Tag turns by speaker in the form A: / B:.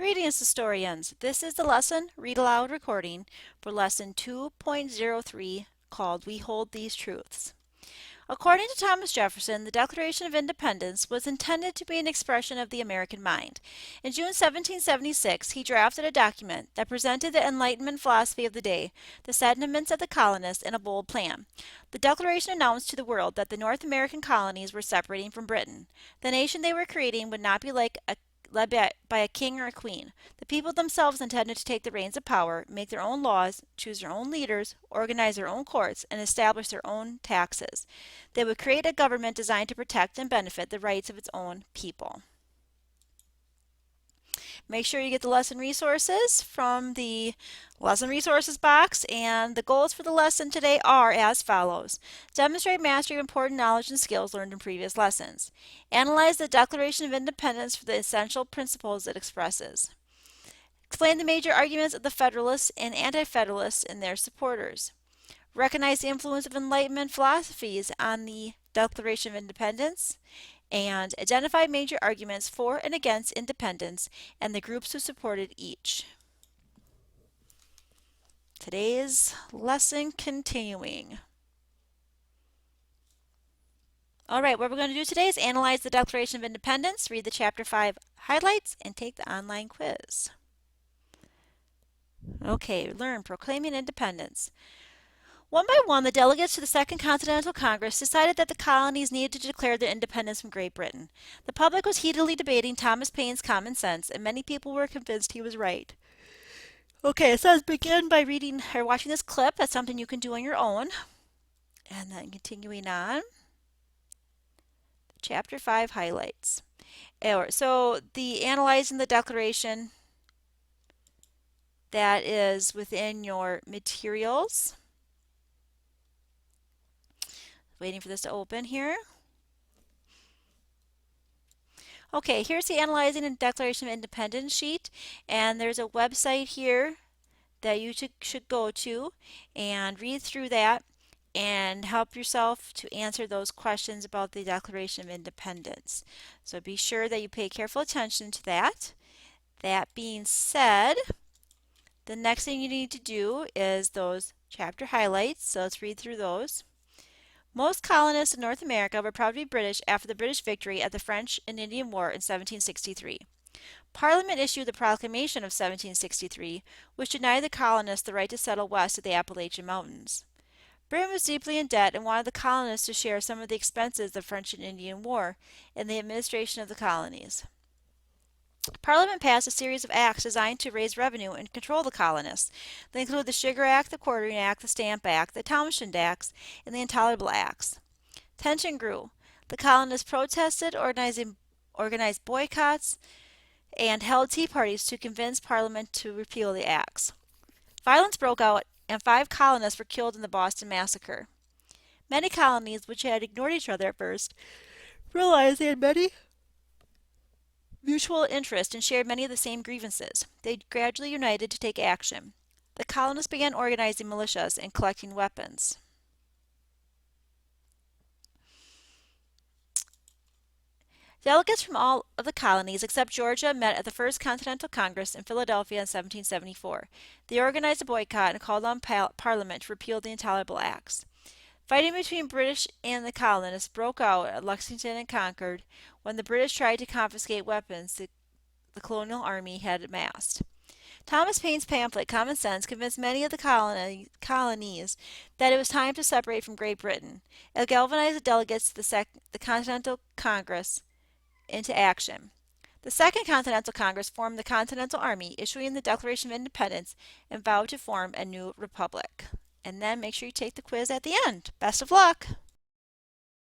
A: Greetings, historians. This is the lesson read aloud recording for lesson 2.03 called We Hold These Truths. According to Thomas Jefferson, the Declaration of Independence was intended to be an expression of the American mind. In June 1776, he drafted a document that presented the Enlightenment philosophy of the day, the sentiments of the colonists, and a bold plan. The Declaration announced to the world that the North American colonies were separating from Britain. The nation they were creating would not be led by a king or a queen. The people themselves intended to take the reins of power, make their own laws, choose their own leaders, organize their own courts, and establish their own taxes. They would create a government designed to protect and benefit the rights of its own people. Make sure you get the lesson resources from the lesson resources box, and the goals for the lesson today are as follows. Demonstrate mastery of important knowledge and skills learned in previous lessons. Analyze the Declaration of Independence for the essential principles it expresses. Explain the major arguments of the Federalists and Anti-Federalists and their supporters. Recognize the influence of Enlightenment philosophies on the Declaration of Independence, and identify major arguments for and against independence and the groups who supported each. Today's lesson continuing. All right, what we're going to do today is analyze the Declaration of Independence, read the Chapter 5 highlights, and take the online quiz. Okay, learn proclaiming independence. One by one, the delegates to the Second Continental Congress decided that the colonies needed to declare their independence from Great Britain. The public was heatedly debating Thomas Paine's common sense, and many people were convinced he was right. Okay, it says begin by reading or watching this clip. That's something you can do on your own. And then continuing on, Chapter 5 highlights. So the analyzing the Declaration, that is within your materials. Waiting for this to open here. Okay, here's the Analyzing the Declaration of Independence sheet, and there's a website here that you should go to and read through that and help yourself to answer those questions about the Declaration of Independence. So be sure that you pay careful attention to that. That being said, the next thing you need to do is those chapter highlights, so let's read through those. Most colonists in North America were proud to be British after the British victory at the French and Indian War in 1763. Parliament issued the Proclamation of 1763, which denied the colonists the right to settle west of the Appalachian Mountains. Britain was deeply in debt and wanted the colonists to share some of the expenses of the French and Indian War in the administration of the colonies. Parliament passed a series of acts designed to raise revenue and control the colonists. They include the Sugar Act, the Quartering Act, the Stamp Act, the Townshend Acts, and the Intolerable Acts. Tension grew. The colonists protested, organized boycotts, and held tea parties to convince Parliament to repeal the acts. Violence broke out, and 5 colonists were killed in the Boston Massacre. Many colonies, which had ignored each other at first, realized they had many mutual interest and shared many of the same grievances. They gradually united to take action. The colonists began organizing militias and collecting weapons. Delegates from all of the colonies except Georgia met at the First Continental Congress in Philadelphia in 1774. They organized a boycott and called on Parliament to repeal the Intolerable Acts. Fighting between British and the colonists broke out at Lexington and Concord when the British tried to confiscate weapons the colonial army had amassed. Thomas Paine's pamphlet, Common Sense, convinced many of the colonies that it was time to separate from Great Britain. It galvanized the delegates to the Continental Congress into action. The Second Continental Congress formed the Continental Army, issuing the Declaration of Independence, and vowed to form a new republic. And then make sure you take the quiz at the end. Best of luck!